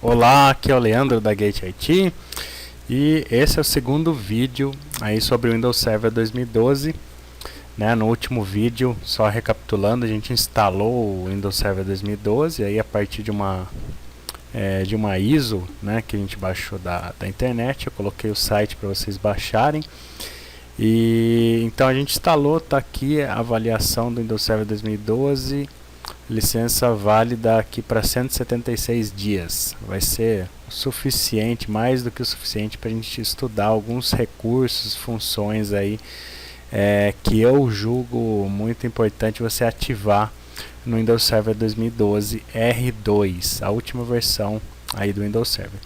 Olá, aqui é o Leandro da Gate IT e esse é o segundo vídeo aí sobre o Windows Server 2012, né? No último vídeo, só recapitulando, a gente instalou o Windows Server 2012 aí a partir de uma ISO, né, que a gente baixou da internet. Eu coloquei o site para vocês baixarem. E então a gente instalou, tá aqui a avaliação do Windows Server 2012. Licença válida aqui para 176 dias. Vai ser o suficiente, mais do que o suficiente, para a gente estudar alguns recursos, funções aí que eu julgo muito importante você ativar no Windows Server 2012 R2, a última versão aí do Windows Server.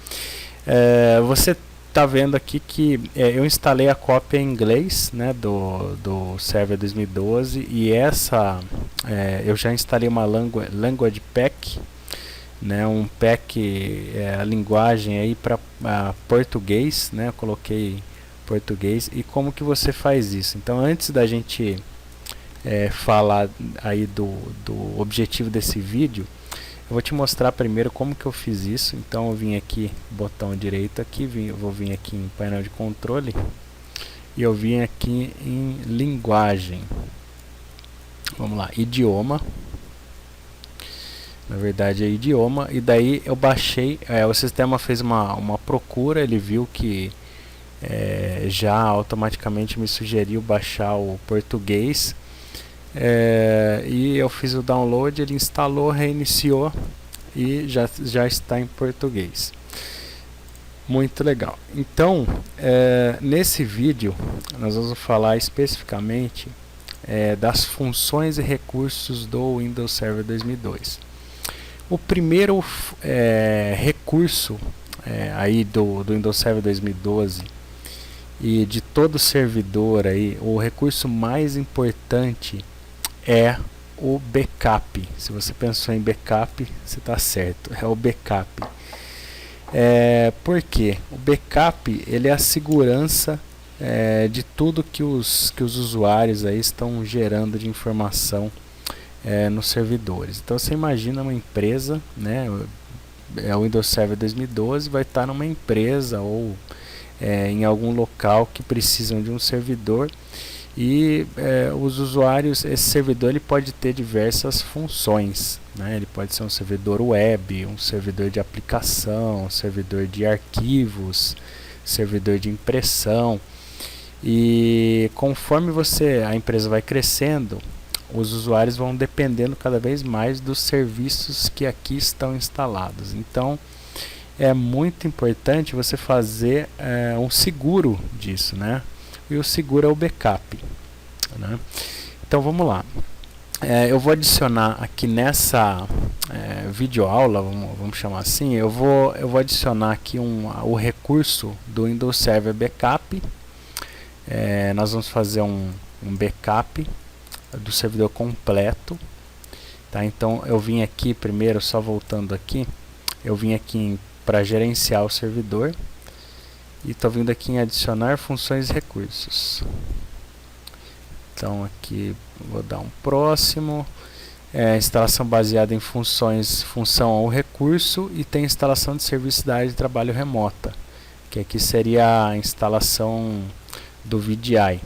Você está vendo aqui que eu instalei a cópia em inglês, né, do Server 2012, e eu já instalei uma language pack, né, um pack, a linguagem aí para português, né, eu coloquei português. E como que você faz isso? Então, antes da gente falar aí do objetivo desse vídeo, eu vou te mostrar primeiro como que eu fiz isso. Então eu vim aqui, botão direito aqui, vou vir aqui em painel de controle e eu vim aqui em linguagem. Vamos lá, idioma. Na verdade é idioma, e daí eu baixei, o sistema fez uma procura, ele viu que já automaticamente me sugeriu baixar o português. E eu fiz o download, ele instalou, reiniciou e já está em português. Muito legal. Então, nesse vídeo nós vamos falar especificamente das funções e recursos do Windows Server 2002. O primeiro recurso aí do Windows Server 2012 e de todo servidor aí, o recurso mais importante é o backup. Se você pensou em backup, você está certo, é o backup. Por quê? O backup ele é a segurança de tudo que os usuários aí estão gerando de informação nos servidores. Então você imagina uma empresa, né, o Windows Server 2012 vai estar numa empresa ou em algum local que precisam de um servidor. E os usuários, esse servidor ele pode ter diversas funções, né? Ele pode ser um servidor web, um servidor de aplicação, um servidor de arquivos, servidor de impressão. E conforme a empresa vai crescendo, os usuários vão dependendo cada vez mais dos serviços que aqui estão instalados. Então é muito importante você fazer um seguro disso, né? E o seguro é o backup, né? Então vamos lá. Eu vou adicionar aqui nessa videoaula, vamos chamar assim, eu vou adicionar aqui o recurso do Windows Server Backup. Nós vamos fazer um backup do servidor completo, tá? Então eu vim aqui primeiro, só voltando aqui, eu vim aqui para gerenciar o servidor. E estou vindo aqui em adicionar funções e recursos. Então aqui vou dar um próximo. Instalação baseada em função ou recurso, e tem instalação de serviço da área de trabalho remota, que aqui seria a instalação do VDI.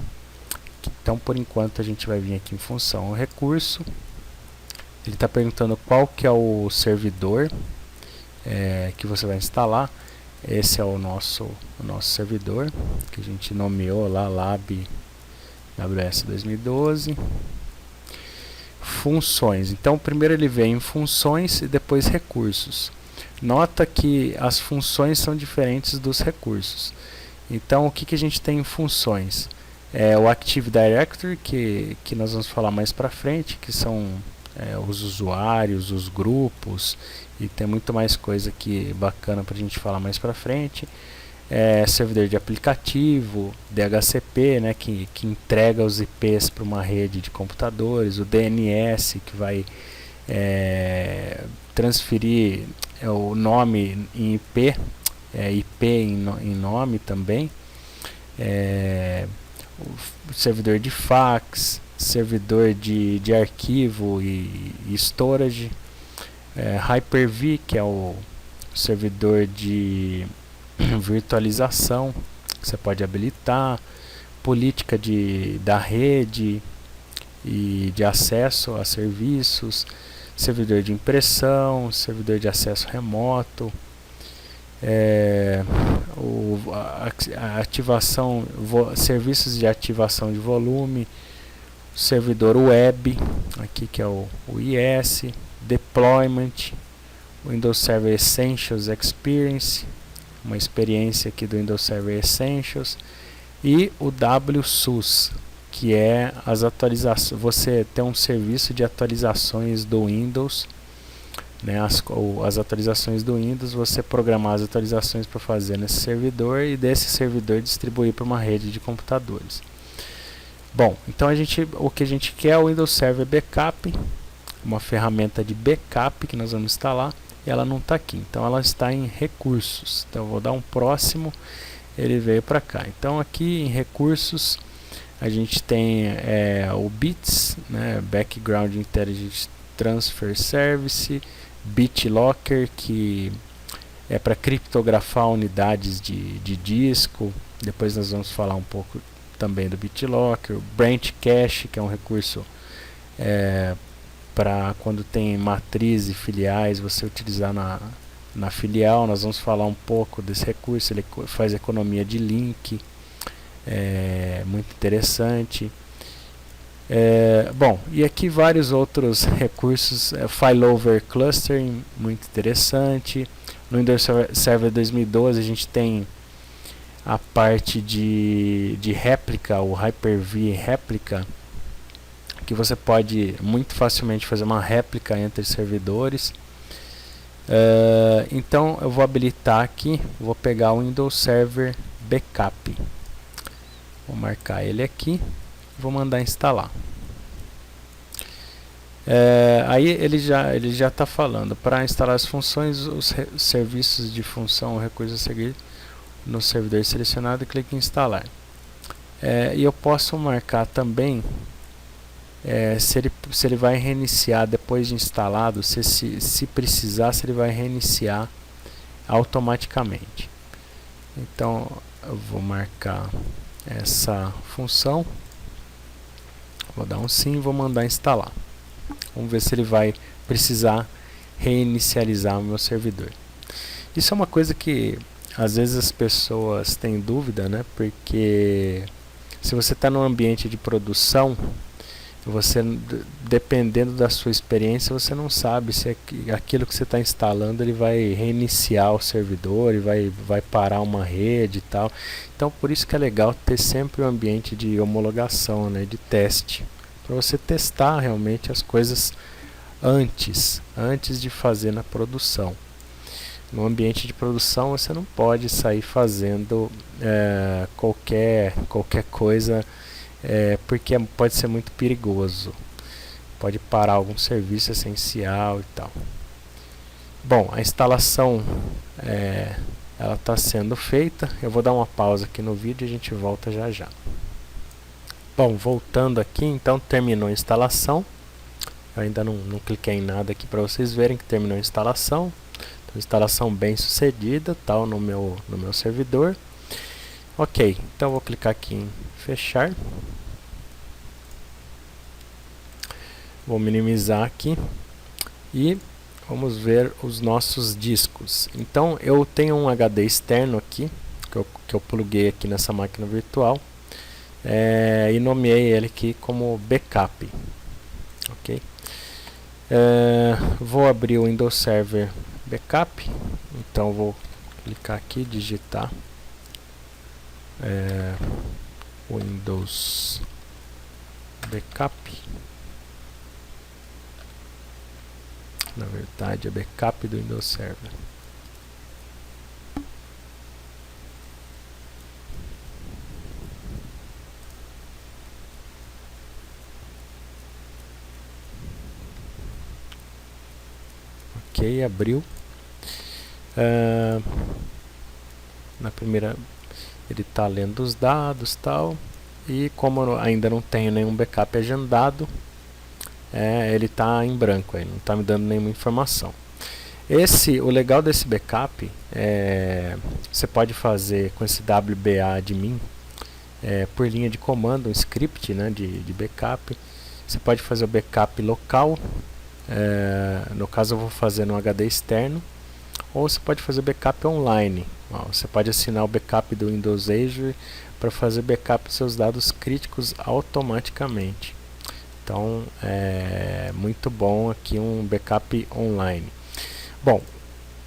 Então por enquanto a gente vai vir aqui em função ou recurso. Ele está perguntando qual que é o servidor que você vai instalar. Esse é o nosso servidor, que a gente nomeou lá, Lab WS 2012. Funções. Então primeiro ele vem em funções e depois recursos. Nota que as funções são diferentes dos recursos. Então o que a gente tem em funções? O Active Directory, que nós vamos falar mais para frente, que são os usuários, os grupos, e tem muito mais coisa aqui bacana para a gente falar mais para frente. Servidor de aplicativo, DHCP, né, que entrega os IPs para uma rede de computadores, o DNS, que vai transferir o nome em IP, IP em nome também, o servidor de fax, servidor de arquivo e storage, Hyper-V, que é o servidor de virtualização, você pode habilitar, política da rede e de acesso a serviços, servidor de impressão, servidor de acesso remoto, a ativação, serviços de ativação de volume, servidor web, aqui que é o IS, deployment, Windows Server Essentials Experience, uma experiência aqui do Windows Server Essentials, e o WSUS, que é as atualizações. Você tem um serviço de atualizações do Windows, né, as atualizações do Windows, você programar as atualizações para fazer nesse servidor e desse servidor distribuir para uma rede de computadores. Bom, então o que a gente quer é o Windows Server Backup, uma ferramenta de backup que nós vamos instalar, e ela não está aqui, então ela está em recursos. Então eu vou dar um próximo, ele veio para cá. Então aqui em recursos a gente tem o BITS, né, Background Intelligent Transfer Service, BitLocker, que é para criptografar unidades de disco. Depois nós vamos falar um pouco também do BitLocker. Branch Cache, que é um recurso para quando tem matriz e filiais, você utilizar na filial. Nós vamos falar um pouco desse recurso. Ele faz economia de link, muito interessante. Bom, e aqui vários outros recursos, Failover Clustering, muito interessante. No Windows Server 2012 a gente tem a parte de réplica, o Hyper-V réplica, que você pode muito facilmente fazer uma réplica entre servidores. Então eu vou habilitar aqui, vou pegar o Windows Server Backup, vou marcar ele aqui, vou mandar instalar. Aí ele já está falando para instalar as funções, os serviços de função, o recurso a seguir no servidor selecionado, clique em instalar. E eu posso marcar também se ele vai reiniciar depois de instalado, se precisar, se ele vai reiniciar automaticamente. Então eu vou marcar essa função, vou dar um sim e vou mandar instalar. Vamos ver se ele vai precisar reinicializar o meu servidor. Isso é uma coisa que às vezes as pessoas têm dúvida, né? Porque se você está num ambiente de produção, você, dependendo da sua experiência, você não sabe se aquilo que você está instalando ele vai reiniciar o servidor, ele vai parar uma rede e tal. Então por isso que é legal ter sempre um ambiente de homologação, né, de teste, para você testar realmente as coisas antes de fazer na produção. No ambiente de produção você não pode sair fazendo qualquer coisa, porque pode ser muito perigoso, pode parar algum serviço essencial e tal. Bom, a instalação ela está sendo feita. Eu vou dar uma pausa aqui no vídeo e a gente volta já já. Bom, voltando aqui, então terminou a instalação. Eu ainda não cliquei em nada aqui para vocês verem que terminou a instalação. Então, instalação bem sucedida, tal, no meu servidor. Ok, então eu vou clicar aqui em fechar. Vou minimizar aqui e vamos ver os nossos discos. Então eu tenho um HD externo aqui que eu pluguei aqui nessa máquina virtual, e nomeei ele aqui como backup. Ok. Vou abrir o Windows Server Backup. Então vou clicar aqui, digitar Windows Backup. Na verdade é backup do Windows Server. Ok, abriu. Na primeira ele está lendo os dados, tal, e como eu ainda não tenho nenhum backup agendado, ele está em branco, aí não está me dando nenhuma informação. O legal desse backup você pode fazer com esse WBA-admin por linha de comando, um script, né, de backup. Você pode fazer o backup local, no caso eu vou fazer no HD externo, ou você pode fazer backup online. Você pode assinar o backup do Windows Azure para fazer backup dos seus dados críticos automaticamente. Então é muito bom aqui um backup online. Bom,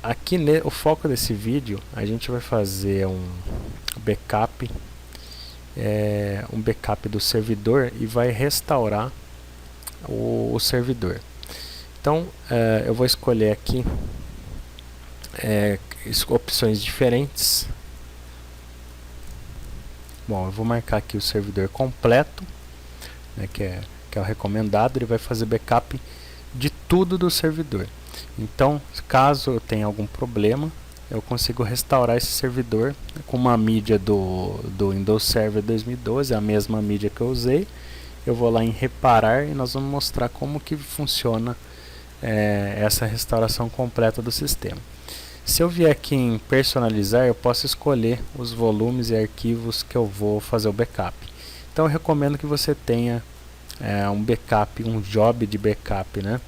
aqui o foco desse vídeo a gente vai fazer um backup do servidor e vai restaurar o servidor. Então eu vou escolher aqui opções diferentes. Bom, eu vou marcar aqui o servidor completo, né, que é o recomendado. Ele vai fazer backup de tudo do servidor. Então, caso eu tenha algum problema, eu consigo restaurar esse servidor com uma mídia do Windows Server 2012, a mesma mídia que eu usei. Eu vou lá em reparar e nós vamos mostrar como que funciona essa restauração completa do sistema. Se eu vier aqui em personalizar, eu posso escolher os volumes e arquivos que eu vou fazer o backup. Então eu recomendo que você tenha um backup, um job de backup, né?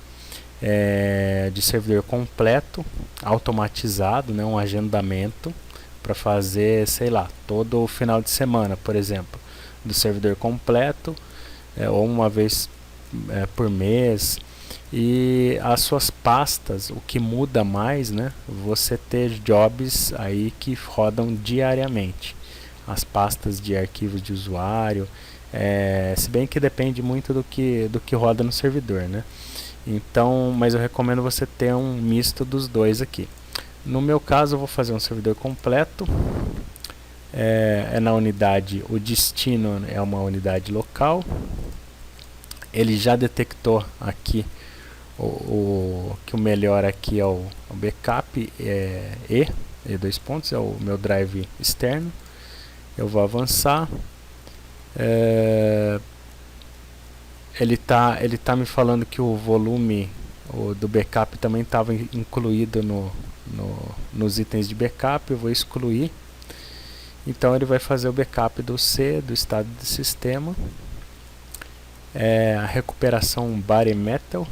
De servidor completo, automatizado, né? Um agendamento para fazer, sei lá, todo o final de semana, por exemplo, do servidor completo, ou uma vez por mês. E as suas pastas, o que muda mais, né? Você ter jobs aí que rodam diariamente. As pastas de arquivos de usuário, se bem que depende muito do que roda no servidor, né? Então, mas eu recomendo você ter um misto dos dois aqui. No meu caso, eu vou fazer um servidor completo. Na unidade, o destino é uma unidade local. Ele já detectou aqui que o melhor aqui é o backup dois pontos, é o meu drive externo. Eu vou avançar. Ele tá me falando que o volume do backup também estava incluído nos itens de backup. Eu vou excluir. Então ele vai fazer o backup do estado de sistema, a recuperação bare metal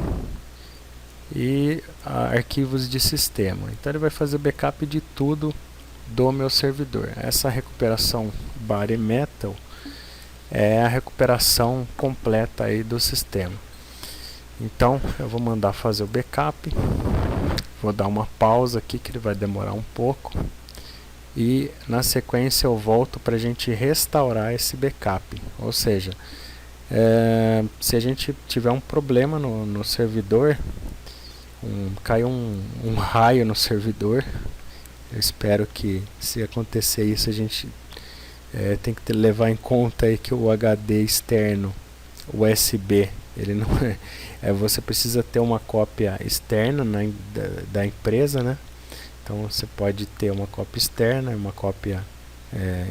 e arquivos de sistema. Então ele vai fazer backup de tudo do meu servidor. Essa recuperação bare metal é a recuperação completa aí do sistema. Então eu vou mandar fazer o backup. Vou dar uma pausa aqui que ele vai demorar um pouco. E na sequência eu volto para a gente restaurar esse backup. Ou seja, se a gente tiver um problema no servidor, caiu um raio no servidor, eu espero que, se acontecer isso, a gente tem que levar em conta aí que o HD externo USB, ele não você precisa ter uma cópia externa da empresa, né? Então você pode ter uma cópia externa e uma cópia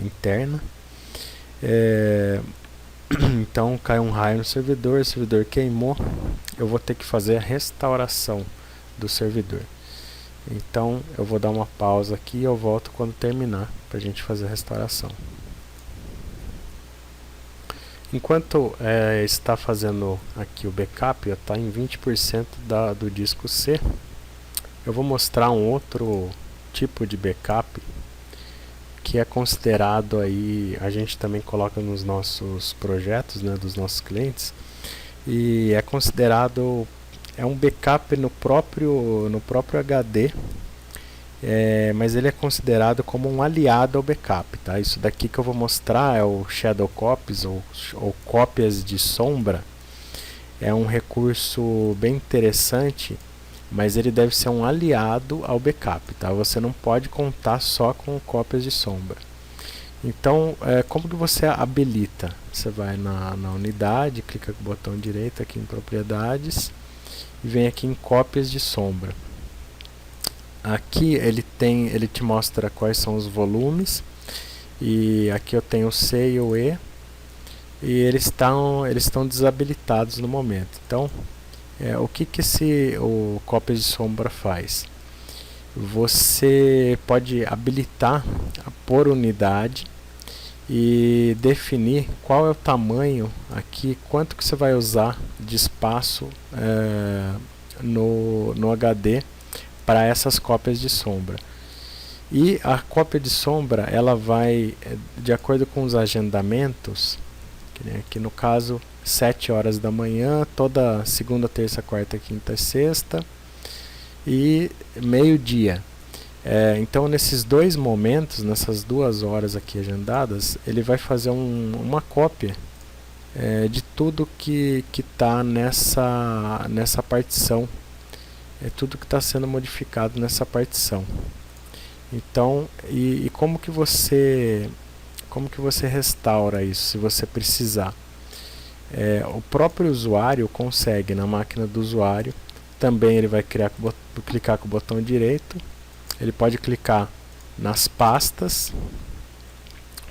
interna. Então caiu um raio no servidor, o servidor queimou, eu vou ter que fazer a restauração do servidor. Então eu vou dar uma pausa aqui e eu volto quando terminar para a gente fazer a restauração. Enquanto está fazendo aqui o backup, está em 20% do disco C. Eu vou mostrar um outro tipo de backup que é considerado aí, a gente também coloca nos nossos projetos, né, dos nossos clientes, e é considerado um backup no próprio HD, mas ele é considerado como um aliado ao backup, tá? Isso daqui que eu vou mostrar é o Shadow Copies ou cópias de sombra. É um recurso bem interessante, mas ele deve ser um aliado ao backup, tá? Você não pode contar só com cópias de sombra. Então, como que você habilita? Você vai na unidade, clica com o botão direito aqui em propriedades e vem aqui em cópias de sombra. Aqui ele te mostra quais são os volumes, e aqui eu tenho o C e o E, e eles estão desabilitados no momento. Então, o que o cópias de sombra faz? você pode habilitar por unidade e definir qual é o tamanho aqui, quanto que você vai usar de espaço no HD para essas cópias de sombra. E a cópia de sombra, ela vai, de acordo com os agendamentos, que no caso 7 horas da manhã, toda segunda, terça, quarta, quinta e sexta, e meio-dia. Então nesses dois momentos, nessas 2 horas aqui agendadas, ele vai fazer uma cópia de tudo que está nessa partição. Tudo que está sendo modificado nessa partição. Então, e como que você restaura isso, se você precisar? O próprio usuário consegue, na máquina do usuário, também ele vai clicar com o botão direito, ele pode clicar nas pastas,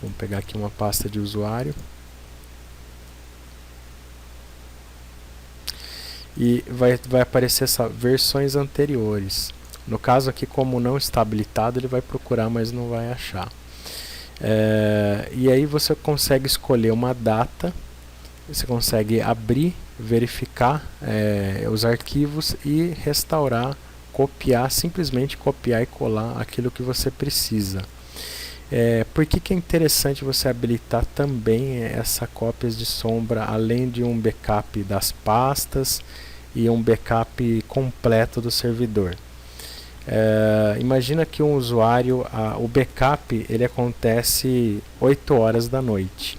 vamos pegar aqui uma pasta de usuário, e vai aparecer versões anteriores. No caso aqui, como não está habilitado, ele vai procurar, mas não vai achar. E aí você consegue escolher uma data, você consegue abrir, verificar os arquivos e restaurar, copiar, simplesmente copiar e colar aquilo que você precisa. Por que é interessante você habilitar também essa cópias de sombra, além de um backup das pastas e um backup completo do servidor? Imagina que um usuário, o backup ele acontece 8 horas da noite.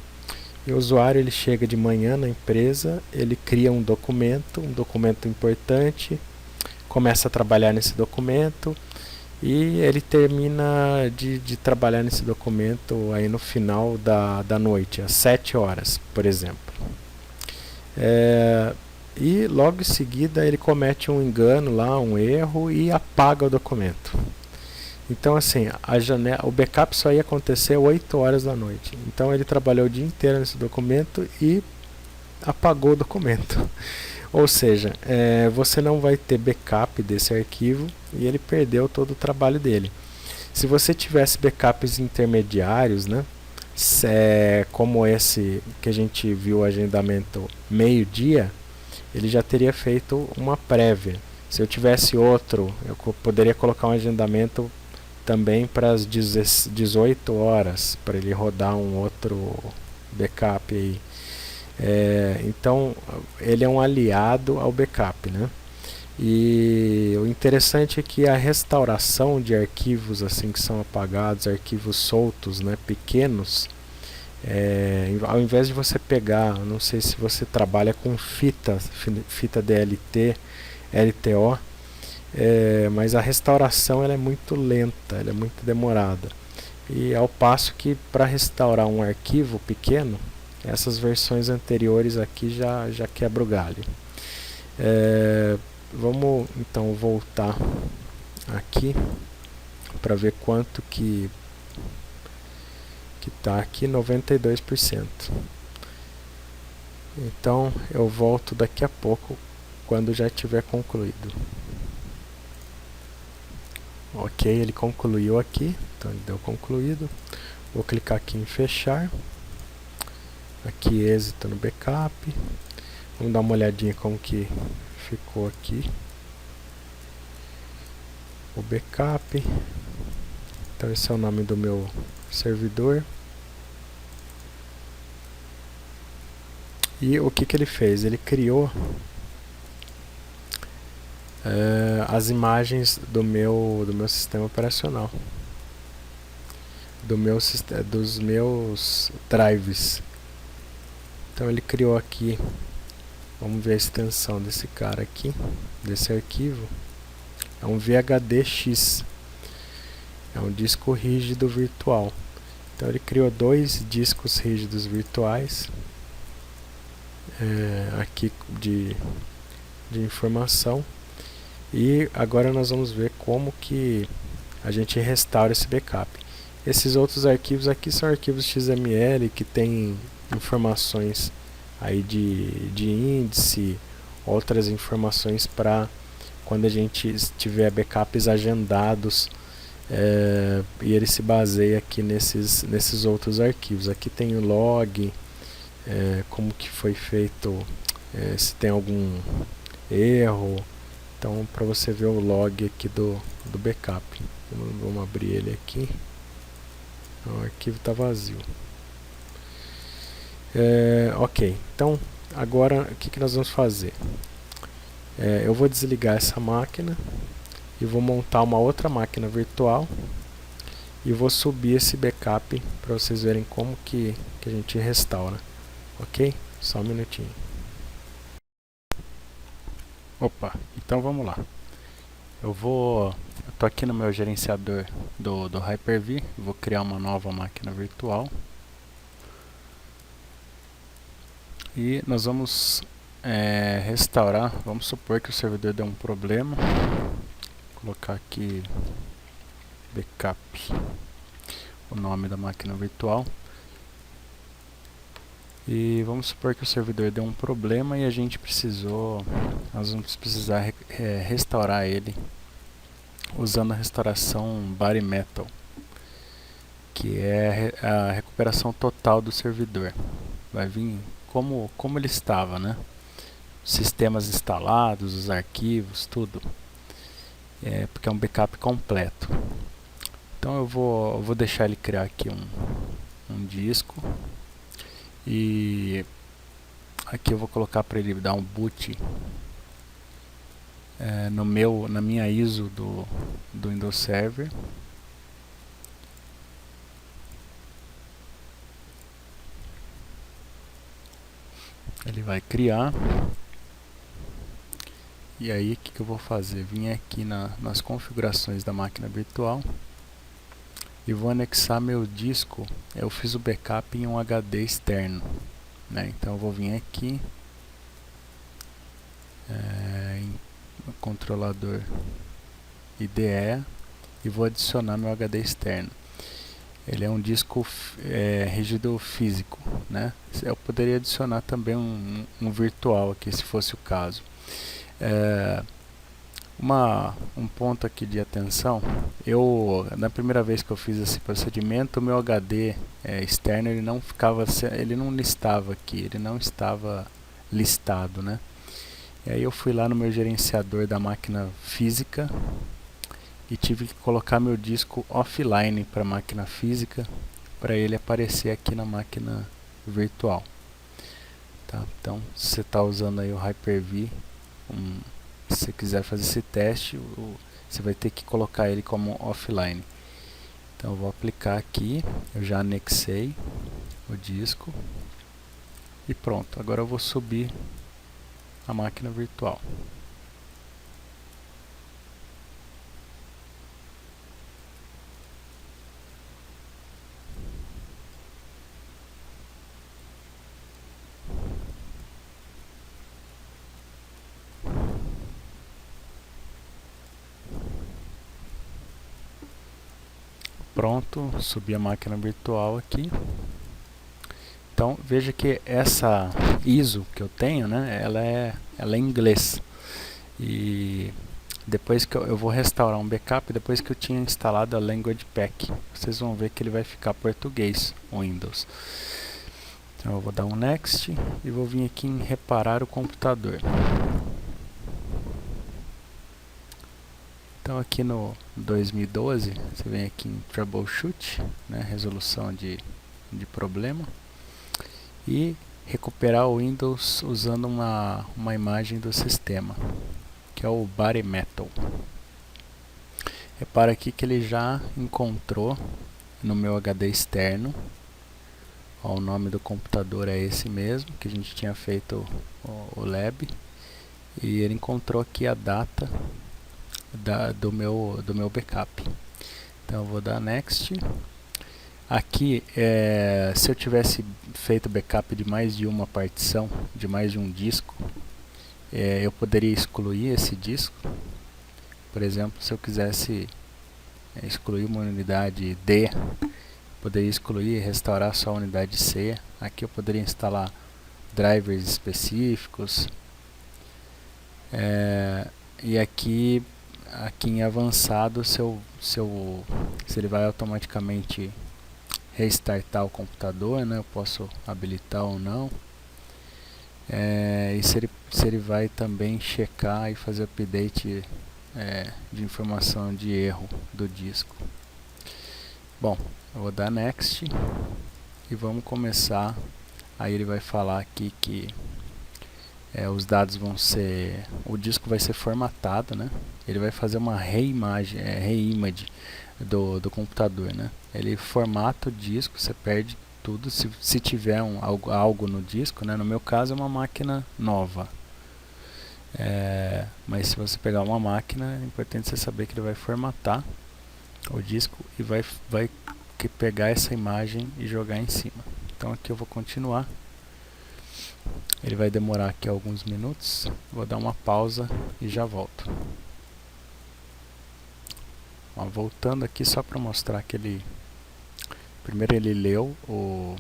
E o usuário ele chega de manhã na empresa, ele cria um documento importante, começa a trabalhar nesse documento e ele termina de trabalhar nesse documento aí no final da noite, às 7 horas, por exemplo. E logo em seguida ele comete um engano lá, um erro e apaga o documento. Então assim, o backup só ia acontecer 8 horas da noite. Então ele trabalhou o dia inteiro nesse documento e apagou o documento. Ou seja, você não vai ter backup desse arquivo e ele perdeu todo o trabalho dele. Se você tivesse backups intermediários, né, como esse que a gente viu o agendamento meio-dia, ele já teria feito uma prévia. Se eu tivesse outro, eu poderia colocar um agendamento também para as 18 horas, para ele rodar um outro backup aí. Então, ele é um aliado ao backup, né? E o interessante é que a restauração de arquivos assim que são apagados, arquivos soltos, né, pequenos, ao invés de você pegar, não sei se você trabalha com fita DLT, LTO, mas a restauração ela é muito lenta, ela é muito demorada. E ao passo que para restaurar um arquivo pequeno, essas versões anteriores aqui já quebra o galho. Vamos então voltar aqui para ver quanto que está aqui, 92%. Então eu volto daqui a pouco quando já tiver concluído. Ok, ele concluiu aqui, então ele deu concluído. Vou clicar aqui em fechar. Aqui êxito no backup. Vamos dar uma olhadinha como que ficou aqui o backup. Então esse é o nome do meu servidor. E o que ele fez? Ele criou as imagens do meu sistema operacional, dos meus drives. Então ele criou aqui, vamos ver a extensão desse cara aqui, desse arquivo. É um VHDX, é um disco rígido virtual. Então ele criou 2 discos rígidos virtuais aqui de informação. E agora nós vamos ver como que a gente restaura esse backup. Esses outros arquivos aqui são arquivos XML que tem informações aí de índice, outras informações para quando a gente tiver backups agendados, e ele se baseia aqui nesses outros arquivos. Aqui tem o log, como que foi feito, se tem algum erro. Então, para você ver o log aqui do backup, vamos abrir ele aqui. O arquivo está vazio. Ok, então agora o que nós vamos fazer? Eu vou desligar essa máquina e vou montar uma outra máquina virtual e vou subir esse backup para vocês verem como que a gente restaura. Ok? Só um minutinho. Opa, então vamos lá. Eu tô aqui no meu gerenciador do Hyper-V, vou criar uma nova máquina virtual. E nós vamos restaurar. Vamos supor que o servidor deu um problema. Vou colocar aqui backup, o nome da máquina virtual. E vamos supor que o servidor deu um problema e nós vamos precisar restaurar ele usando a restauração Bare Metal, que é a recuperação total do servidor. Vai vir como ele estava, né? Sistemas instalados, os arquivos, tudo. Porque é um backup completo. Então eu vou deixar ele criar aqui um disco. E aqui eu vou colocar para ele dar um boot na minha ISO do Windows Server. Ele vai criar. E aí o que eu vou fazer? Vim aqui nas configurações da máquina virtual e vou anexar meu disco. Eu fiz o backup em um HD externo, né? Então eu vou vir aqui no controlador IDE e vou adicionar meu HD externo. Ele é um disco rígido físico, né? Eu poderia adicionar também um virtual aqui, se fosse o caso. Um ponto aqui de atenção: na primeira vez que eu fiz esse procedimento, o meu HD externo ele não listava aqui, ele não estava listado, né? E aí eu fui lá no meu gerenciador da máquina física e tive que colocar meu disco offline para a máquina física, para ele aparecer aqui na máquina virtual. Tá? Então, se você está usando aí o Hyper-V, se você quiser fazer esse teste, você vai ter que colocar ele como offline. Então eu vou aplicar aqui, eu já anexei o disco e pronto. Agora eu vou subir a máquina virtual. Pronto, subi a máquina virtual aqui. Então veja que essa ISO que eu tenho, né, ela é em inglês. E depois que eu vou restaurar um backup, depois que eu tinha instalado a Language Pack, vocês vão ver que ele vai ficar português, o Windows. Então eu vou dar um Next e vou vir aqui em reparar o computador. Então aqui no 2012, você vem aqui em Troubleshoot, né, resolução de problema, e recuperar o Windows usando uma imagem do sistema, que é o Bare Metal. Repara aqui que ele já encontrou no meu HD externo. Ó, o nome do computador é esse mesmo, que a gente tinha feito o lab, e ele encontrou aqui a data do meu backup. Então eu vou dar Next. Aqui, se eu tivesse feito backup de mais de uma partição, de mais de um disco, eu poderia excluir esse disco. Por exemplo, se eu quisesse excluir uma unidade D, poderia excluir e restaurar só a unidade C. Aqui eu poderia instalar drivers específicos. E aqui em avançado, se ele vai automaticamente restartar o computador, né? Eu posso habilitar ou não. E se ele vai também checar e fazer update de informação de erro do disco. Bom, eu vou dar next e vamos começar. Aí ele vai falar aqui que os dados vão ser, o disco vai ser formatado, né? Ele vai fazer uma reimage do computador, né? Ele formata o disco, você perde tudo se tiver algo no disco, né? No meu caso é uma máquina nova. Mas se você pegar uma máquina, é importante você saber que ele vai formatar o disco e vai pegar essa imagem e jogar em cima. Então aqui eu vou continuar. Ele vai demorar aqui alguns minutos. Vou dar uma pausa e já volto. Voltando aqui só para mostrar que primeiro ele leu o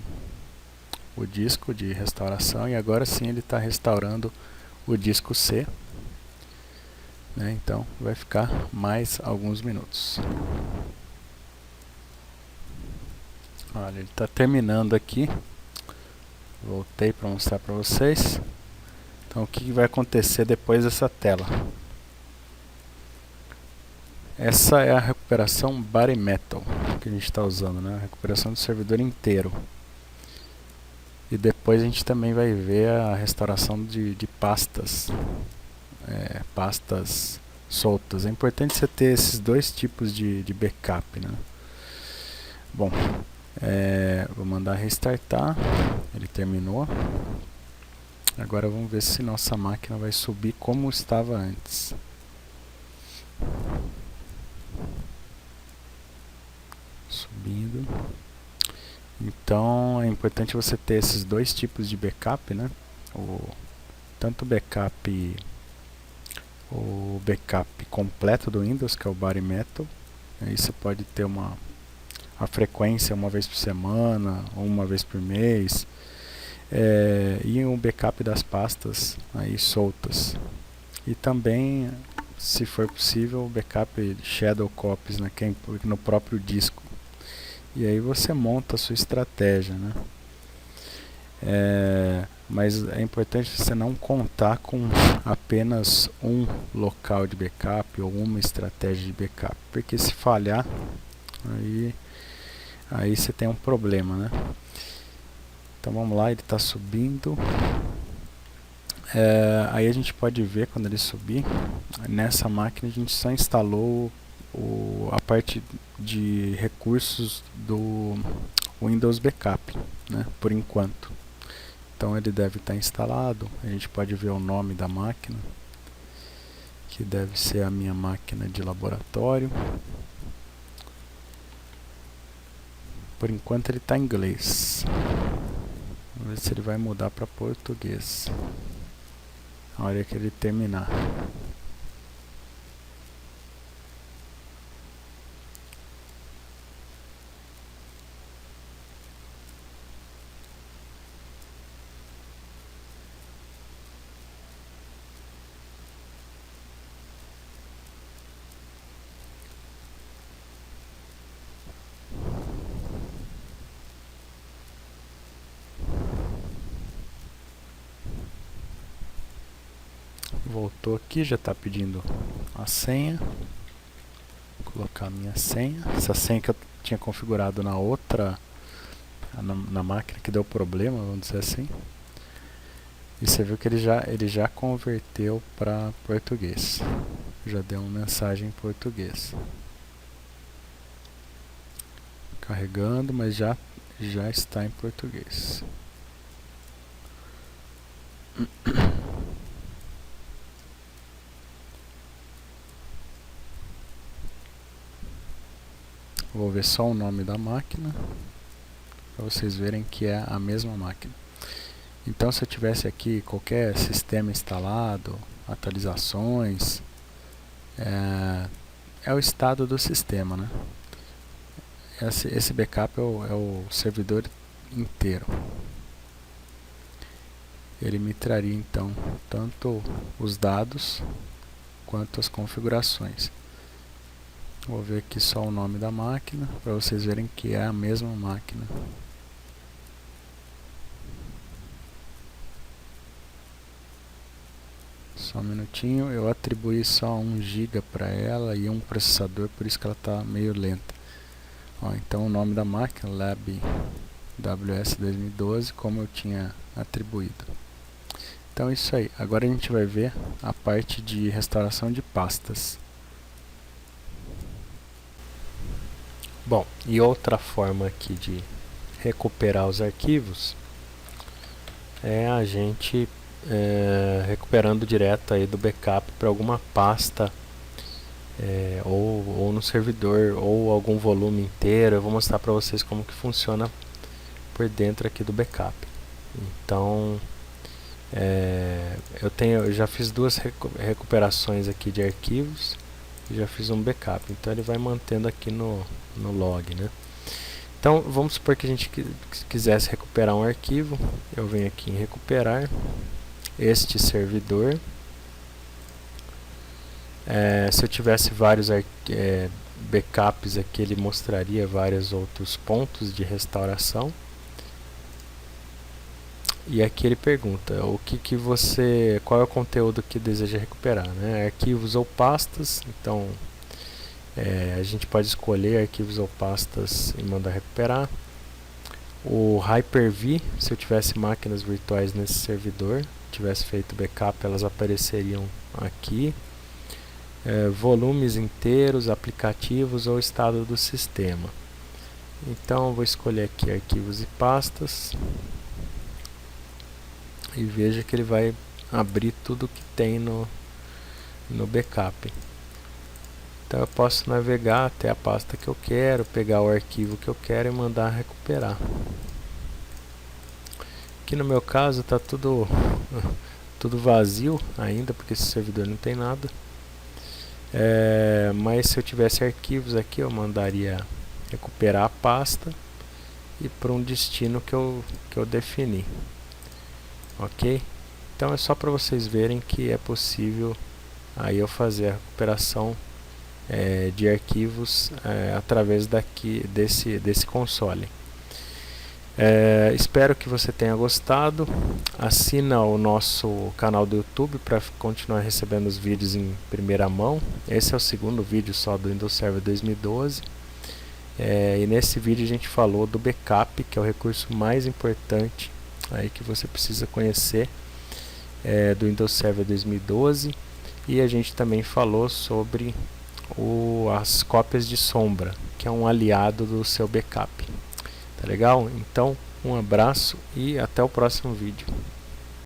disco de restauração e agora sim ele está restaurando o disco C, né? Então vai ficar mais alguns minutos. Olha, ele está terminando aqui. Voltei para mostrar para vocês. Então o que vai acontecer depois dessa tela? Essa é a recuperação bare metal que a gente está usando, né? A recuperação do servidor inteiro. E depois a gente também vai ver a restauração de pastas, pastas soltas. É importante você ter esses dois tipos de backup, né? Bom, vou mandar restartar. Ele terminou. Agora vamos ver se nossa máquina vai subir como estava antes. Subindo. Então é importante você ter esses dois tipos de backup, né? Tanto o backup completo do Windows, que é o bare metal. Aí você pode ter a frequência uma vez por semana ou uma vez por mês. E um backup das pastas aí soltas. E também, se for possível, o backup shadow copies, né, que é no próprio disco. E aí você monta a sua estratégia, né? Mas é importante você não contar com apenas um local de backup ou uma estratégia de backup, porque se falhar, aí você tem um problema, né? Então vamos lá, ele está subindo. Aí a gente pode ver quando ele subir. Nessa máquina a gente só instalou a parte de recursos do Windows Backup, né, por enquanto. Então ele deve estar instalado. A gente pode ver o nome da máquina, que deve ser a minha máquina de laboratório. Por enquanto ele está em inglês. Vamos ver se ele vai mudar para português na hora que ele terminar. Voltou aqui, já está pedindo a senha. Vou colocar a minha senha. Essa senha que eu tinha configurado na outra, na máquina que deu problema, vamos dizer assim. E você viu que ele já converteu para português. Já deu uma mensagem em português. Carregando, mas já está em português. Vou ver só o nome da máquina, para vocês verem que é a mesma máquina. Então se eu tivesse aqui qualquer sistema instalado, atualizações, é o estado do sistema, né? Esse backup é o servidor inteiro. Ele me traria então tanto os dados quanto as configurações. Vou ver aqui só o nome da máquina, para vocês verem que é a mesma máquina. Só um minutinho, eu atribuí só 1 GB para ela e um processador, por isso que ela está meio lenta. Ó, então o nome da máquina, Lab WS 2012, como eu tinha atribuído. Então é isso aí, agora a gente vai ver a parte de restauração de pastas. Bom, e outra forma aqui de recuperar os arquivos é a gente recuperando direto aí do backup para alguma pasta ou no servidor ou algum volume inteiro. Eu vou mostrar para vocês como que funciona por dentro aqui do backup. Então eu já fiz 2 recuperações aqui de arquivos e já fiz um backup, então ele vai mantendo aqui no log, né? Então vamos supor que a gente quisesse recuperar um arquivo. Eu venho aqui em recuperar este servidor. Se eu tivesse vários backups aqui, ele mostraria vários outros pontos de restauração. E aqui ele pergunta qual é o conteúdo que deseja recuperar, né? Arquivos ou pastas. Então a gente pode escolher arquivos ou pastas e mandar recuperar. O Hyper-V, se eu tivesse máquinas virtuais nesse servidor, tivesse feito backup, elas apareceriam aqui. Volumes inteiros, aplicativos ou estado do sistema. Então eu vou escolher aqui arquivos e pastas e veja que ele vai abrir tudo que tem no backup. Então eu posso navegar até a pasta que eu quero, pegar o arquivo que eu quero e mandar recuperar. Aqui no meu caso está tudo vazio ainda, porque esse servidor não tem nada. Mas se eu tivesse arquivos aqui, eu mandaria recuperar a pasta e para um destino que eu defini. Ok? Então é só para vocês verem que é possível aí eu fazer a recuperação de arquivos através desse console. Espero que você tenha gostado. Assina o nosso canal do YouTube para continuar recebendo os vídeos em primeira mão. Esse é o segundo vídeo só do Windows Server 2012. E nesse vídeo a gente falou do backup, que é o recurso mais importante aí que você precisa conhecer do Windows Server 2012. E a gente também falou sobre as cópias de sombra, que é um aliado do seu backup. Tá legal? Então, um abraço e até o próximo vídeo.